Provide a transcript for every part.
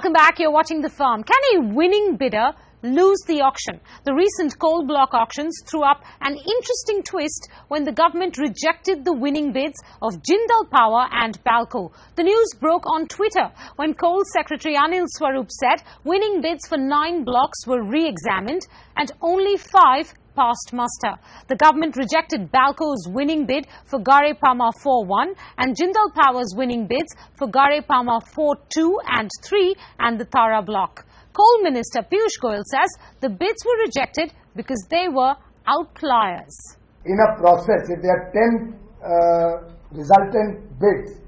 Welcome back. You're watching The Firm. Can a winning bidder lose the auction? The recent coal block auctions threw up an interesting twist when the government rejected the winning bids of Jindal Power and Balco. The news broke on Twitter when Coal Secretary Anil Swarup said winning bids for 9 blocks were re-examined and only 5 passed muster. The government rejected Balco's winning bid for Gare Palma 4-1 and Jindal Power's winning bids for Gare Palma 4-2 and 3 and the Tara block. Coal Minister Piyush Goyal says the bids were rejected because they were outliers. In a process, if there are 10 resultant bids,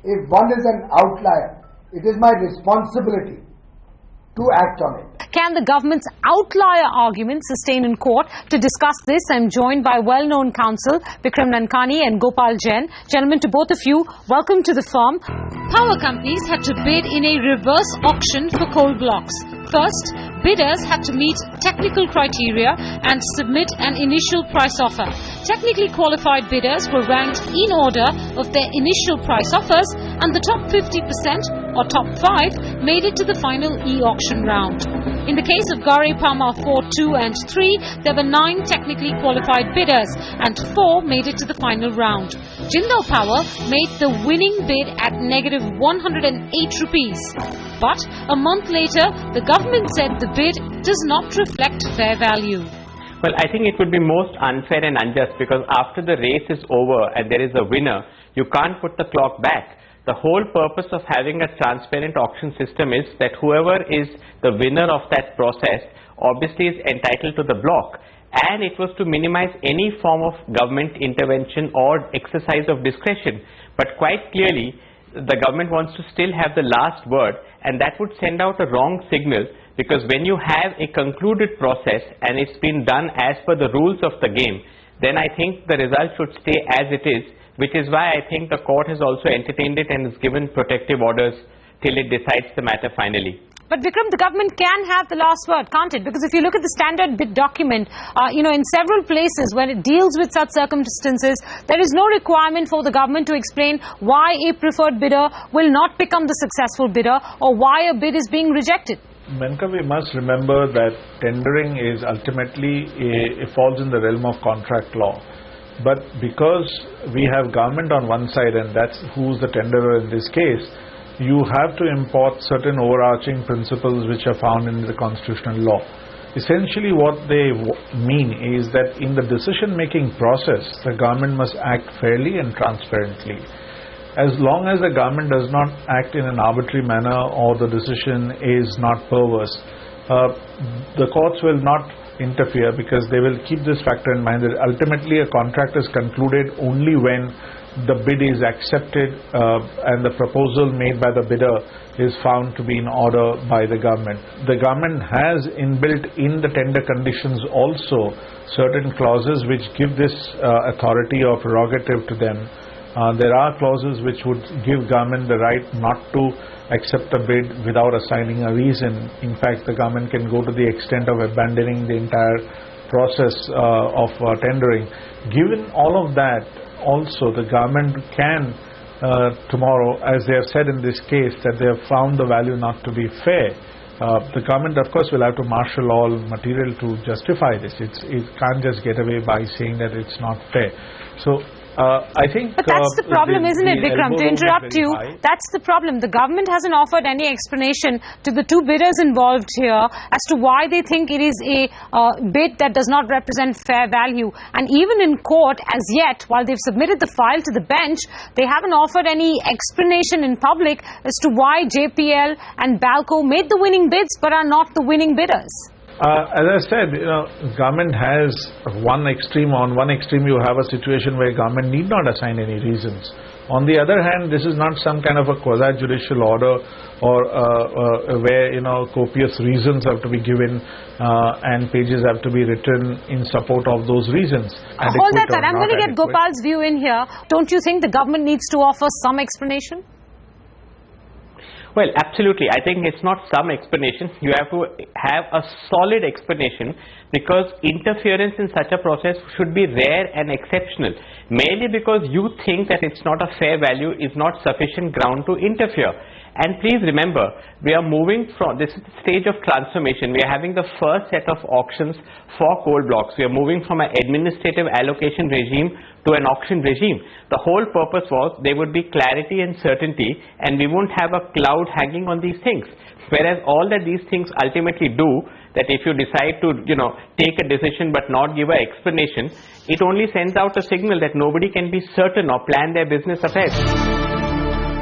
if one is an outlier, it is my responsibility to act on it. Can the government's outlier argument sustain in court? To discuss this, I'm joined by well-known counsel Bikram Nankani and Gopal Jain. Gentlemen, to both of you, welcome to The Firm. Power companies had to bid in a reverse auction for coal blocks. First, bidders had to meet technical criteria and submit an initial price offer. Technically qualified bidders were ranked in order of their initial price offers, and the top 50% or top 5 made it to the final e-auction round. In the case of Gare Palma 4-2 and 3, there were 9 technically qualified bidders and 4 made it to the final round. Jindal Power made the winning bid at negative 108 rupees. But a month later, the government said the bid does not reflect fair value. Well, I think it would be most unfair and unjust because after the race is over and there is a winner, you can't put the clock back. The whole purpose of having a transparent auction system is that whoever is the winner of that process obviously is entitled to the block. And it was to minimize any form of government intervention or exercise of discretion. But quite clearly, the government wants to still have the last word, and that would send out a wrong signal, because when you have a concluded process and it's been done as per the rules of the game, then I think the result should stay as it is, which is why I think the court has also entertained it and has given protective orders till it decides the matter finally. But Vikram, the government can have the last word, can't it? Because if you look at the standard bid document, in several places when it deals with such circumstances, there is no requirement for the government to explain why a preferred bidder will not become the successful bidder or why a bid is being rejected. Menka, we must remember that tendering is ultimately it falls in the realm of contract law. But because we have government on one side and that's who's the tenderer in this case, you have to import certain overarching principles which are found in the constitutional law. Essentially what they mean is that in the decision-making process, the government must act fairly and transparently. As long as the government does not act in an arbitrary manner or the decision is not perverse, the courts will not interfere, because they will keep this factor in mind that ultimately a contract is concluded only when the bid is accepted and the proposal made by the bidder is found to be in order by the government. The government has inbuilt in the tender conditions also certain clauses which give this authority or prerogative to them. There are clauses which would give government the right not to accept a bid without assigning a reason. In fact, the government can go to the extent of abandoning the entire process of tendering. Given all of that, also the government can tomorrow, as they have said in this case, that they have found the value not to be fair. The government, of course, will have to marshal all material to justify this. It can't just get away by saying that it's not fair. So I think... But that's the problem, isn't it, Vikram? To interrupt you, that's the problem. The government hasn't offered any explanation to the 2 bidders involved here as to why they think it is a bid that does not represent fair value. And even in court, as yet, while they've submitted the file to the bench, they haven't offered any explanation in public as to why JPL and Balco made the winning bids but are not the winning bidders. As I said, government has one extreme. On one extreme, you have a situation where government need not assign any reasons. On the other hand, this is not some kind of a quasi-judicial order or where copious reasons have to be given and pages have to be written in support of those reasons. Hold that thought. I'm going to get Gopal's view in here. Don't you think the government needs to offer some explanation? Well, absolutely. I think it's not some explanation. You have to have a solid explanation, because interference in such a process should be rare and exceptional. Merely because you think that it's not a fair value is not sufficient ground to interfere. And please remember, we are moving from, this is the stage of transformation. We are having the first set of auctions for coal blocks. We are moving from an administrative allocation regime to an auction regime. The whole purpose was there would be clarity and certainty, and we won't have a cloud hanging on these things. Whereas all that these things ultimately do, that if you decide to, take a decision but not give an explanation, it only sends out a signal that nobody can be certain or plan their business ahead.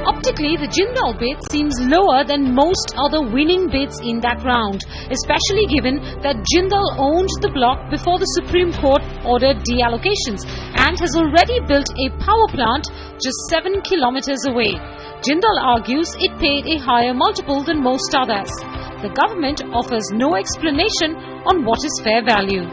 Optically, the Jindal bid seems lower than most other winning bids in that round, especially given that Jindal owned the block before the Supreme Court ordered deallocations and has already built a power plant just 7 kilometers away. Jindal argues it paid a higher multiple than most others. The government offers no explanation on what is fair value.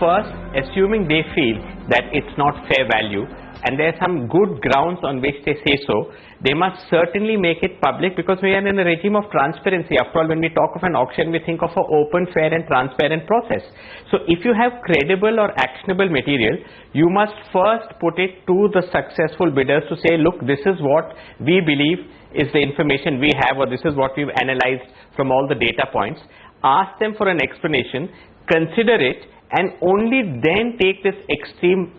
First, assuming they feel that it's not fair value, and there are some good grounds on which they say so, they must certainly make it public, because we are in a regime of transparency. After all, when we talk of an auction, we think of an open, fair and transparent process. So if you have credible or actionable material, you must first put it to the successful bidders to say, look, this is what we believe is the information we have, or this is what we've analyzed from all the data points. Ask them for an explanation, consider it, and only then take this extreme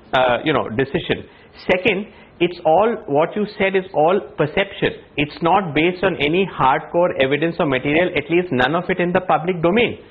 decision. Second, it's all, what you said is all perception. It's not based on any hardcore evidence or material, at least none of it in the public domain.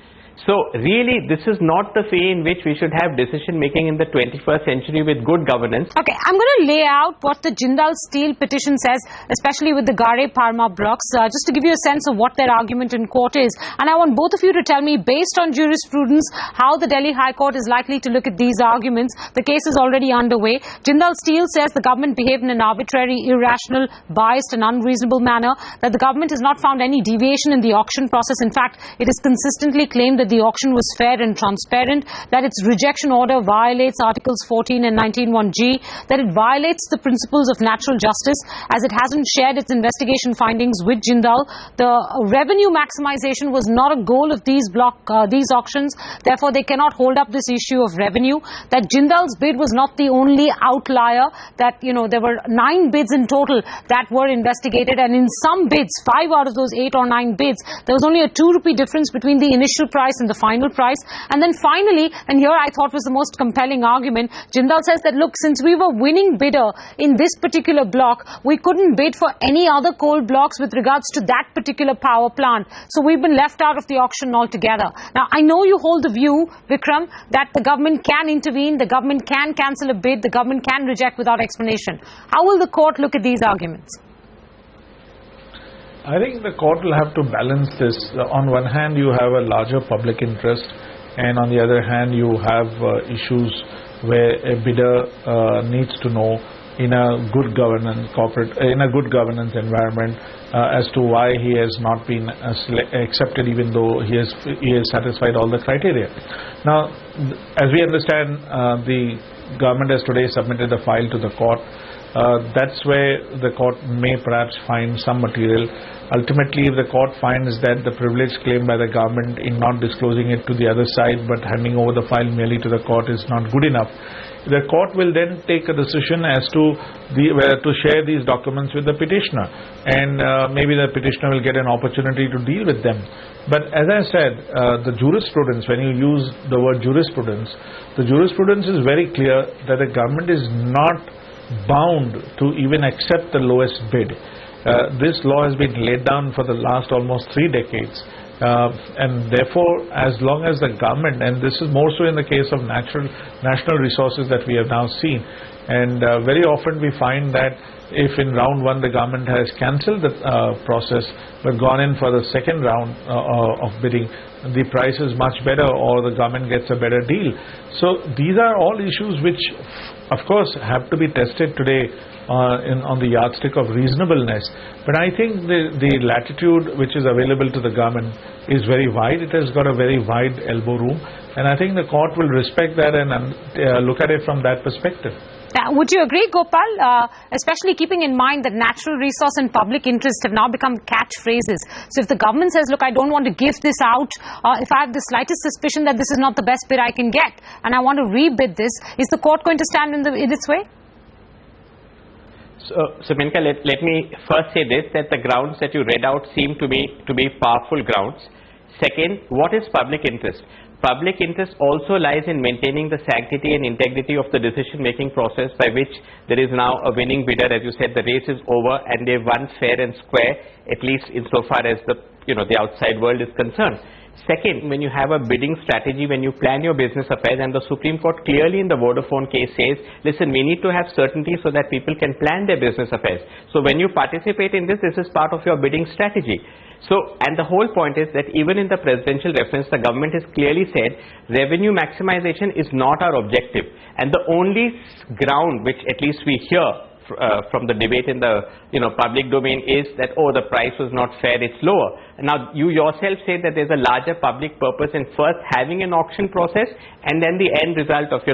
So really, this is not the way in which we should have decision making in the 21st century with good governance. Okay, I'm going to lay out what the Jindal Steel petition says, especially with the Gare Parma blocks, just to give you a sense of what their argument in court is. And I want both of you to tell me, based on jurisprudence, how the Delhi High Court is likely to look at these arguments. The case is already underway. Jindal Steel says the government behaved in an arbitrary, irrational, biased and unreasonable manner, that the government has not found any deviation in the auction process. In fact, it has consistently claimed that the auction was fair and transparent, that its rejection order violates Articles 14 and 19(1)(g), that it violates the principles of natural justice as it hasn't shared its investigation findings with Jindal. The revenue maximization was not a goal of these auctions, therefore they cannot hold up this issue of revenue. That Jindal's bid was not the only outlier, that there were 9 bids in total that were investigated, and in some bids, 5 out of those 8 or 9 bids, there was only a 2 rupee difference between the initial price and the final price. And then finally, and here I thought was the most compelling argument, Jindal says that, look, since we were winning bidder in this particular block, we couldn't bid for any other coal blocks with regards to that particular power plant. So we've been left out of the auction altogether. Now, I know you hold the view, Vikram, that the government can intervene, the government can cancel a bid, the government can reject without explanation. How will the court look at these arguments? I think the court will have to balance this. On one hand, you have a larger public interest, and on the other hand, you have issues where a bidder needs to know in a good governance environment as to why he has not been accepted, even though he has satisfied all the criteria. Now, as we understand, the government has today submitted a file to the court. That's where the court may perhaps find some material. Ultimately, if the court finds that the privilege claimed by the government in not disclosing it to the other side but handing over the file merely to the court is not good enough, the court will then take a decision as to whether to share these documents with the petitioner, and maybe the petitioner will get an opportunity to deal with them. But as I said, the jurisprudence, when you use the word jurisprudence, the jurisprudence is very clear that the government is not bound to even accept the lowest bid. This law has been laid down for the last almost 3 decades, and therefore, as long as the government, and this is more so in the case of national resources that we have now seen, and very often we find that if in round 1 the government has cancelled the process but gone in for the second round of bidding, the price is much better, or the government gets a better deal. So these are all issues which, of course, have to be tested today on the yardstick of reasonableness. But I think the latitude which is available to the government is very wide. It has got a very wide elbow room, and I think the court will respect that and look at it from that perspective. Now, would you agree, Gopal, especially keeping in mind that natural resource and public interest have now become catchphrases? So if the government says, look, I don't want to give this out, if I have the slightest suspicion that this is not the best bid I can get and I want to rebid this, is the court going to stand in its way? So Menka, let me first say this, that the grounds that you read out seem to be powerful grounds. Second, what is public interest? Public interest also lies in maintaining the sanctity and integrity of the decision-making process by which there is now a winning bidder. As you said, the race is over and they've won fair and square, at least insofar as the outside world is concerned. Second, when you have a bidding strategy, when you plan your business affairs, and the Supreme Court clearly in the Vodafone case says, listen, we need to have certainty so that people can plan their business affairs. So when you participate in this is part of your bidding strategy. So, and the whole point is that even in the presidential reference, the government has clearly said revenue maximization is not our objective. And the only ground which at least we hear from the debate in the public domain is that, oh, the price was not fair, it's lower. Now you yourself say that there's a larger public purpose in first having an auction process and then the end result of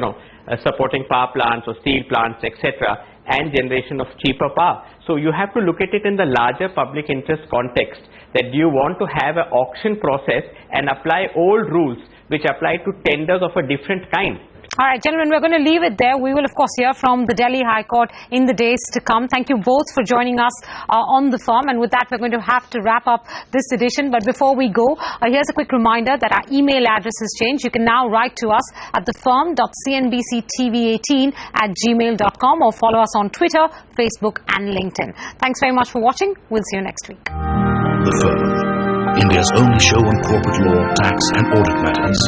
supporting power plants or steel plants, etc., and generation of cheaper power. So you have to look at it in the larger public interest context, that do you want to have an auction process and apply old rules which apply to tenders of a different kind. All right, gentlemen, we're going to leave it there. We will, of course, hear from the Delhi High Court in the days to come. Thank you both for joining us on The Firm. And with that, we're going to have to wrap up this edition. But before we go, here's a quick reminder that our email address has changed. You can now write to us at thefirm.cnbctv18@gmail.com or follow us on Twitter, Facebook and LinkedIn. Thanks very much for watching. We'll see you next week. The Firm, India's only show on corporate law, tax and audit matters.